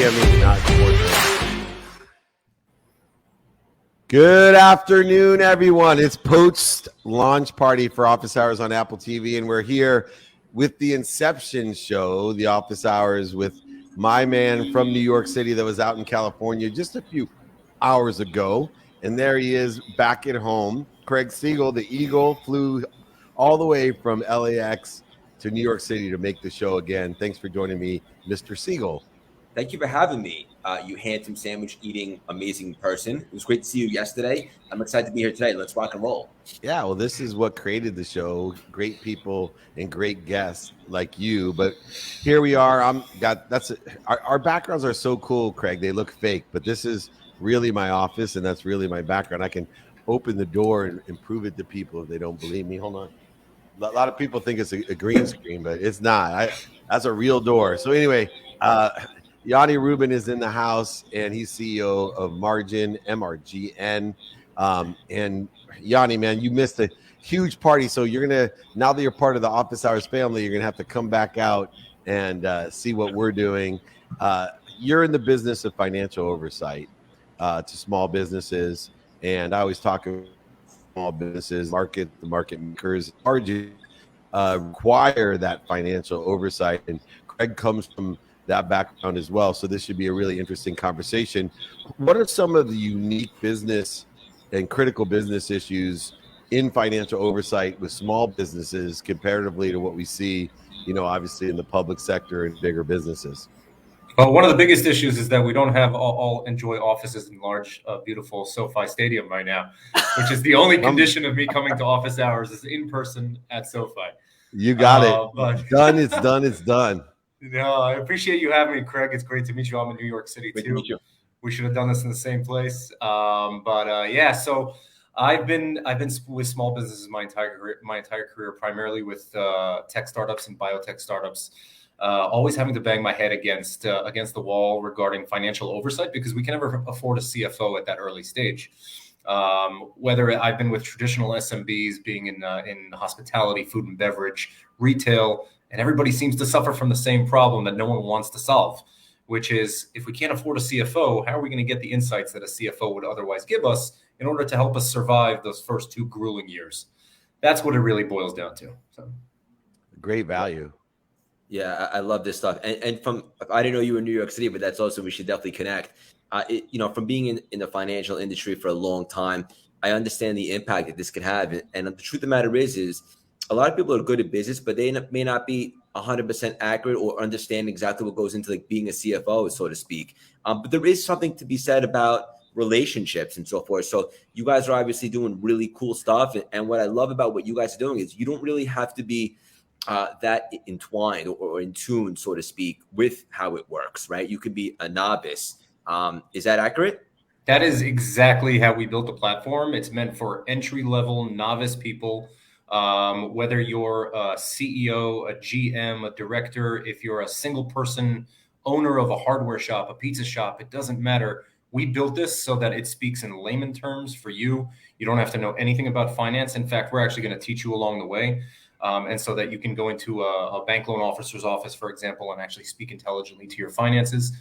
GME, not sports. Good afternoon, everyone. It's post launch party for Office Hours on Apple TV, and we're here with the Inception show, the Office Hours, with my man from New York City that was out in California just a few hours ago. And there he is back at home. Craig Siegel, the Eagle, flew all the way from LAX to New York City to make the show again. Thanks for joining me, Mr. Siegel. Thank you for having me, you handsome sandwich-eating, amazing person. It was great to see you yesterday. I'm excited to be here today. Let's rock and roll. Yeah, well, this is what created the show. Great people and great guests like you. But here we are. Our backgrounds are so cool, Craig. They look fake, but this is really my office, and that's really my background. I can open the door and prove it to people if they don't believe me. Hold on. A lot of people think it's a green screen, but it's not. That's a real door. So anyway, Yoni Rubin is in the house, and he's CEO of MRGN. And Yoni, man, you missed a huge party. So now that you're part of the Office Hours family, you're going to have to come back out and see what we're doing. You're in the business of financial oversight to small businesses. And I always talk about small businesses, the market makers, require that financial oversight. And Craig comes from that background as well. So this should be a really interesting conversation. What are some of the unique business and critical business issues in financial oversight with small businesses comparatively to what we see, obviously in the public sector and bigger businesses? Well, one of the biggest issues is that we don't have all enjoy offices in large, beautiful SoFi Stadium right now, which is the only condition of me coming to Office Hours is in person at SoFi. You got it. It's done. No, I appreciate you having me, Craig. It's great to meet you. I'm in New York City Great too. to meet you. We should have done this in the same place. So I've been with small businesses my entire career, primarily with tech startups and biotech startups. Always having to bang my head against the wall regarding financial oversight because we can never afford a CFO at that early stage. Whether I've been with traditional SMBs, being in hospitality, food and beverage, retail, and everybody seems to suffer from the same problem that no one wants to solve, which is if we can't afford a CFO, how are we going to get the insights that a CFO would otherwise give us in order to help us survive those first 2 grueling years? That's what it really boils down to. So, great value. Yeah, I love this stuff. And I didn't know you were in New York City, but that's also, we should definitely connect. From being in the financial industry for a long time, I understand the impact that this can have. And the truth of the matter is a lot of people are good at business, but they may not be 100% accurate or understand exactly what goes into being a CFO, so to speak. But there is something to be said about relationships and so forth. So you guys are obviously doing really cool stuff. And what I love about what you guys are doing is you don't really have to be that entwined or in tune, so to speak, with how it works, right? You could be a novice. Is that accurate? That is exactly how we built the platform. It's meant for entry-level novice people. Whether you're a CEO, a GM, a director, if you're a single person owner of a hardware shop, a pizza shop, it doesn't matter. We built this so that it speaks in layman terms for you. You don't have to know anything about finance. In fact, we're actually going to teach you along the way. And so that you can go into a bank loan officer's office, for example, and actually speak intelligently to your finances.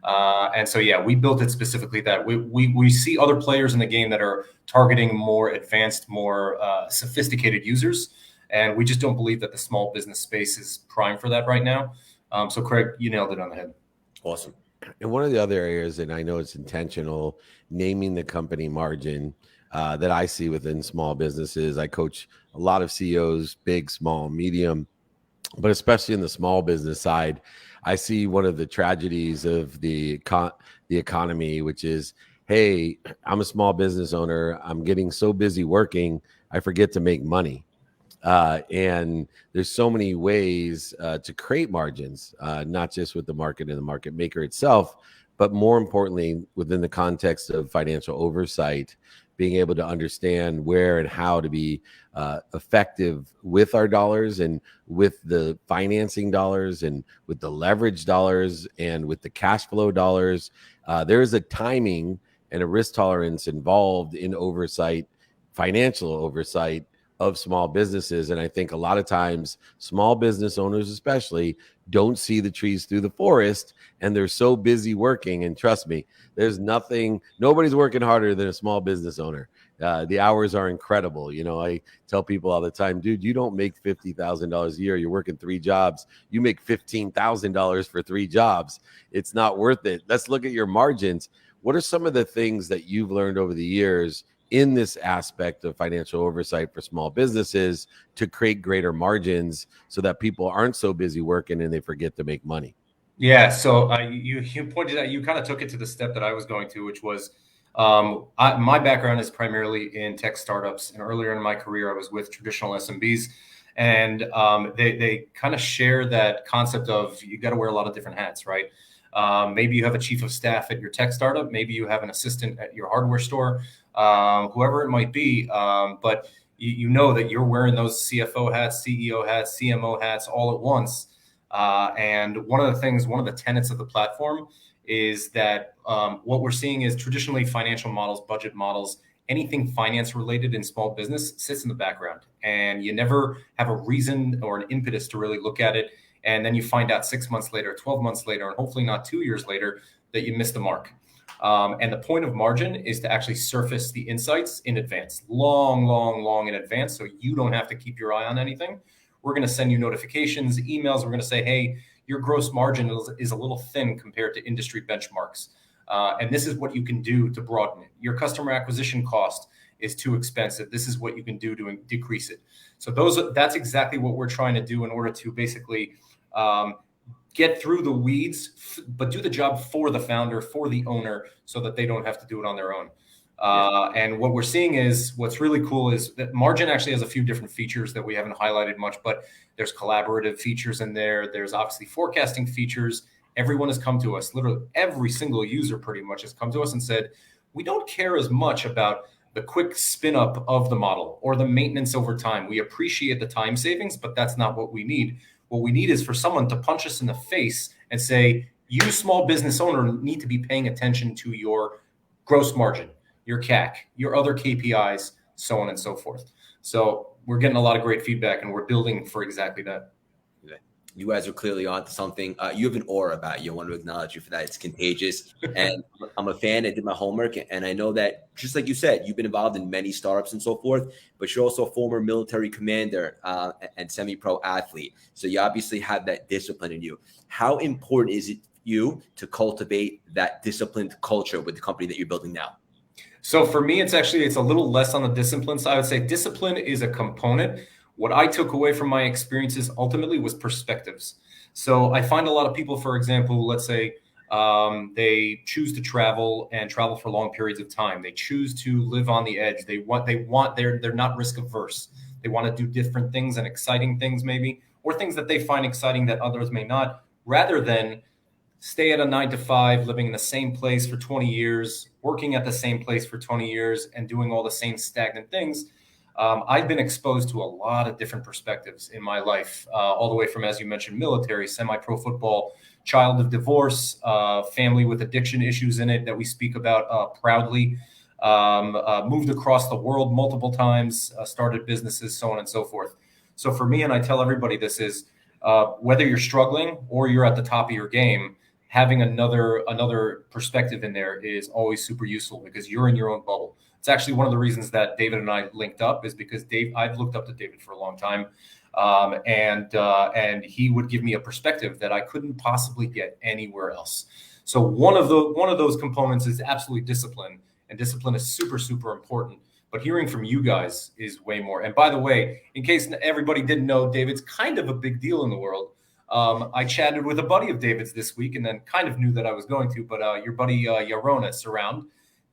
We built it specifically that we see other players in the game that are targeting more advanced, more sophisticated users. And we just don't believe that the small business space is prime for that right now. So Craig, you nailed it on the head. Awesome. And one of the other areas, and I know it's intentional, naming the company margin that I see within small businesses. I coach a lot of CEOs, big, small, medium, but especially in the small business side, I see one of the tragedies of the economy, which is, hey, I'm a small business owner. I'm getting so busy working, I forget to make money. And there's so many ways to create margins, not just with the market and the market maker itself, but more importantly, within the context of financial oversight, being able to understand where and how to be effective with our dollars and with the financing dollars and with the leverage dollars and with the cash flow dollars. There is a timing and a risk tolerance involved in oversight, financial oversight, of small businesses. And I think a lot of times small business owners especially don't see the trees through the forest, and they're so busy working. And trust me, nobody's working harder than a small business owner. The hours are incredible. I tell people all the time, dude, you don't make $50,000 a year. You're working 3 jobs. You make $15,000 for 3 jobs. It's not worth it. Let's look at your margins. What are some of the things that you've learned over the years in this aspect of financial oversight for small businesses to create greater margins so that people aren't so busy working and they forget to make money? Yeah. So you pointed out, you kind of took it to the step that I was going to, which was my background is primarily in tech startups. And earlier in my career, I was with traditional SMBs. And they kind of share that concept of you got to wear a lot of different hats, right? Maybe you have a chief of staff at your tech startup. Maybe you have an assistant at your hardware store, whoever it might be. But you know that you're wearing those CFO hats, CEO hats, CMO hats all at once. And one of the tenets of the platform is that what we're seeing is traditionally financial models, budget models, anything finance related in small business sits in the background, and you never have a reason or an impetus to really look at it. And then you find out 6 months later, 12 months later, and hopefully not 2 years later, that you missed the mark. And the point of margin is to actually surface the insights in advance, long in advance, so you don't have to keep your eye on anything. We're going to send you notifications, emails. We're going to say, hey, your gross margin is a little thin compared to industry benchmarks. And this is what you can do to broaden it. Your customer acquisition cost is too expensive. This is what you can do to decrease it. So that's exactly what we're trying to do in order to basically get through the weeds, but do the job for the founder, for the owner, so that they don't have to do it on their own. And what we're seeing is what's really cool is that Margin actually has a few different features that we haven't highlighted much, but there's collaborative features in there. There's obviously forecasting features. Everyone has come to us, literally every single user pretty much has come to us and said, we don't care as much about the quick spin up of the model or the maintenance over time. We appreciate the time savings, but that's not what we need. What we need is for someone to punch us in the face and say, you small business owner need to be paying attention to your gross margin, your CAC, your other KPIs, so on and so forth. So we're getting a lot of great feedback, and we're building for exactly that. You guys are clearly on to something. You have an aura about you. I want to acknowledge you for that. It's contagious. And I'm a fan. I did my homework. And I know that, just like you said, you've been involved in many startups and so forth, but you're also a former military commander and semi-pro athlete. So you obviously have that discipline in you. How important is it for you to cultivate that disciplined culture with the company that you're building now? So for me, it's a little less on the discipline side. I would say discipline is a component. What I took away from my experiences ultimately was perspectives. So I find a lot of people, for example, let's say they choose to travel for long periods of time. They choose to live on the edge. They're not risk averse. They want to do different things and exciting things maybe, or things that they find exciting that others may not, rather than stay at a 9-to-5, living in the same place for 20 years, working at the same place for 20 years and doing all the same stagnant things. I've been exposed to a lot of different perspectives in my life, all the way from, as you mentioned, military, semi-pro football, child of divorce, family with addiction issues in it that we speak about proudly, moved across the world multiple times, started businesses, so on and so forth. So for me, and I tell everybody this is, whether you're struggling or you're at the top of your game, having another perspective in there is always super useful, because you're in your own bubble. It's actually one of the reasons that David and I linked up, is because I've looked up to David for a long time. And he would give me a perspective that I couldn't possibly get anywhere else. So one of those components is absolutely discipline, and discipline is super, super important. But hearing from you guys is way more. And by the way, in case everybody didn't know, David's kind of a big deal in the world. I chatted with a buddy of David's this week, and then kind of knew that I was going to, but your buddy Yaronis around.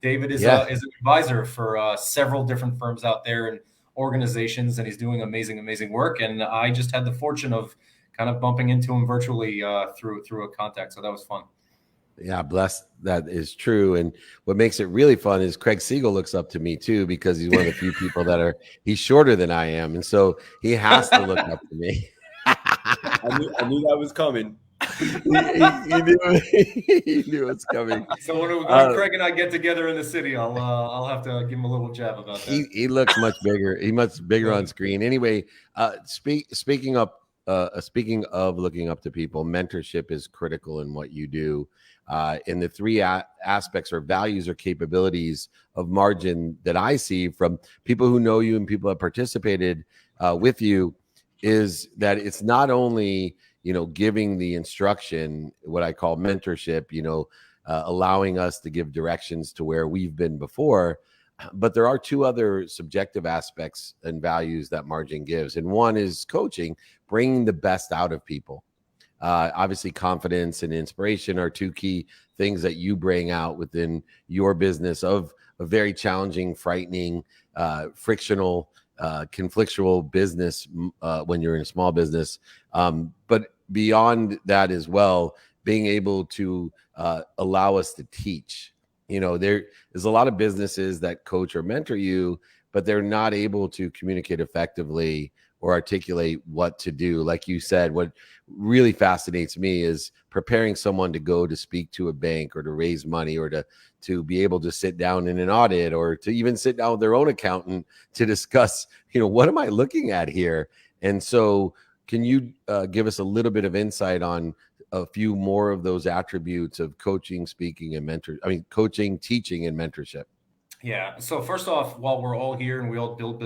David is an advisor for several different firms out there and organizations, and he's doing amazing work. And I just had the fortune of kind of bumping into him virtually through a contact. So that was fun. Yeah, blessed. That is true. And what makes it really fun is Craig Siegel looks up to me too, because he's one of the few people he's shorter than I am. And so he has to look up to me. I knew that was coming. You knew you knew it's coming. So when Craig and I get together in the city, I'll have to give him a little jab about that. He looks much bigger. He much bigger on screen. Anyway, speaking of looking up to people, mentorship is critical in what you do. And the three aspects or values or capabilities of Margin that I see from people who know you and people that participated with you is that it's not only, giving the instruction, what I call mentorship, allowing us to give directions to where we've been before, but there are two other subjective aspects and values that Margin gives. And one is coaching, bringing the best out of people. Obviously, confidence and inspiration are two key things that you bring out within your business of a very challenging, frightening, frictional, conflictual business when you're in a small business. But beyond that as well, being able to allow us to teach. There's a lot of businesses that coach or mentor you, but they're not able to communicate effectively or articulate what to do. Like you said, what really fascinates me is preparing someone to go to speak to a bank or to raise money or to be able to sit down in an audit or to even sit down with their own accountant to discuss, what am I looking at here? And so can you give us a little bit of insight on a few more of those attributes of coaching, speaking, and coaching, teaching, and mentorship? Yeah. So first off, while we're all here and we all build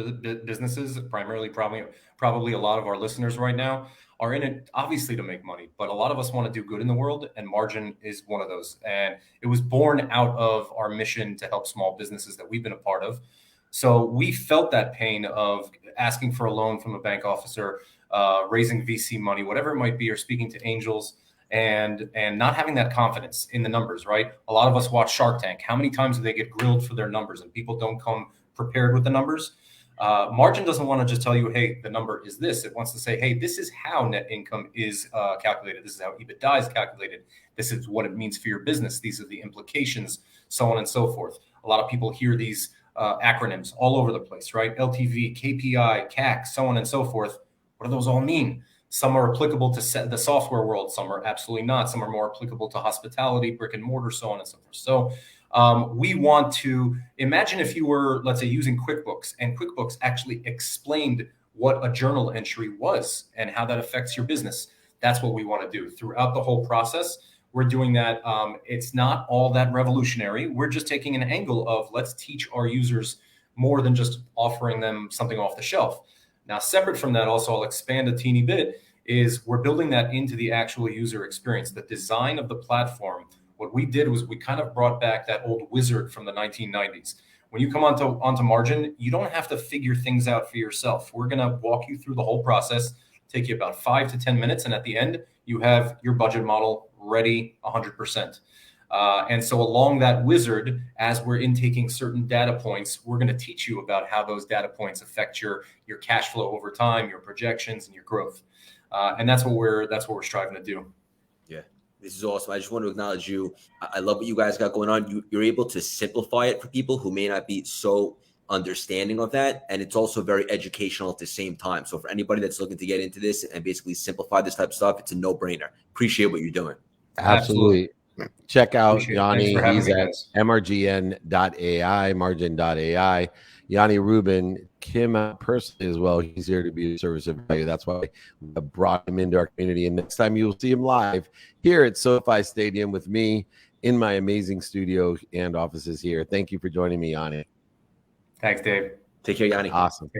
businesses, primarily probably a lot of our listeners right now are in it obviously to make money, but a lot of us want to do good in the world, and Margin is one of those. And it was born out of our mission to help small businesses that we've been a part of. So we felt that pain of asking for a loan from a bank officer, raising VC money, whatever it might be, or speaking to angels, and not having that confidence in the numbers, right? A lot of us watch Shark Tank. How many times do they get grilled for their numbers and people don't come prepared with the numbers? Margin doesn't want to just tell you, hey, the number is this. It wants to say, hey, this is how net income is calculated. This is how EBITDA is calculated. This is what it means for your business. These are the implications, so on and so forth. A lot of people hear these acronyms all over the place, right? LTV, KPI, CAC, so on and so forth. What do those all mean? Some are applicable to the software world. Some are absolutely not. Some are more applicable to hospitality, brick and mortar, so on and so forth. So we want to imagine if you were, let's say, using QuickBooks, and QuickBooks actually explained what a journal entry was and how that affects your business. That's what we want to do throughout the whole process. We're doing that. It's not all that revolutionary. We're just taking an angle of let's teach our users more than just offering them something off the shelf. Now, separate from that, also, I'll expand a teeny bit, is we're building that into the actual user experience, the design of the platform. What we did was we kind of brought back that old wizard from the 1990s. When you come onto Margin, you don't have to figure things out for yourself. We're going to walk you through the whole process, take you about 5 to 10 minutes, and at the end, you have your budget model ready 100%. And so along that wizard, as we're intaking certain data points, we're going to teach you about how those data points affect your cash flow over time, your projections, and your growth. And that's what we're striving to do. Yeah, this is awesome. I just want to acknowledge you. I love what you guys got going on. You're able to simplify it for people who may not be so understanding of that. And it's also very educational at the same time. So for anybody that's looking to get into this and basically simplify this type of stuff, it's a no-brainer. Appreciate what you're doing. Absolutely. Check out Appreciate Yoni. He's at MRGN.ai, margin.ai. Yoni Rubin, Kim personally as well. He's here to be a service of value. That's why we brought him into our community. And next time you'll see him live here at SoFi Stadium with me in my amazing studio and offices here. Thank you for joining me, Yoni. Thanks, Dave. Take care, Yoni. Awesome.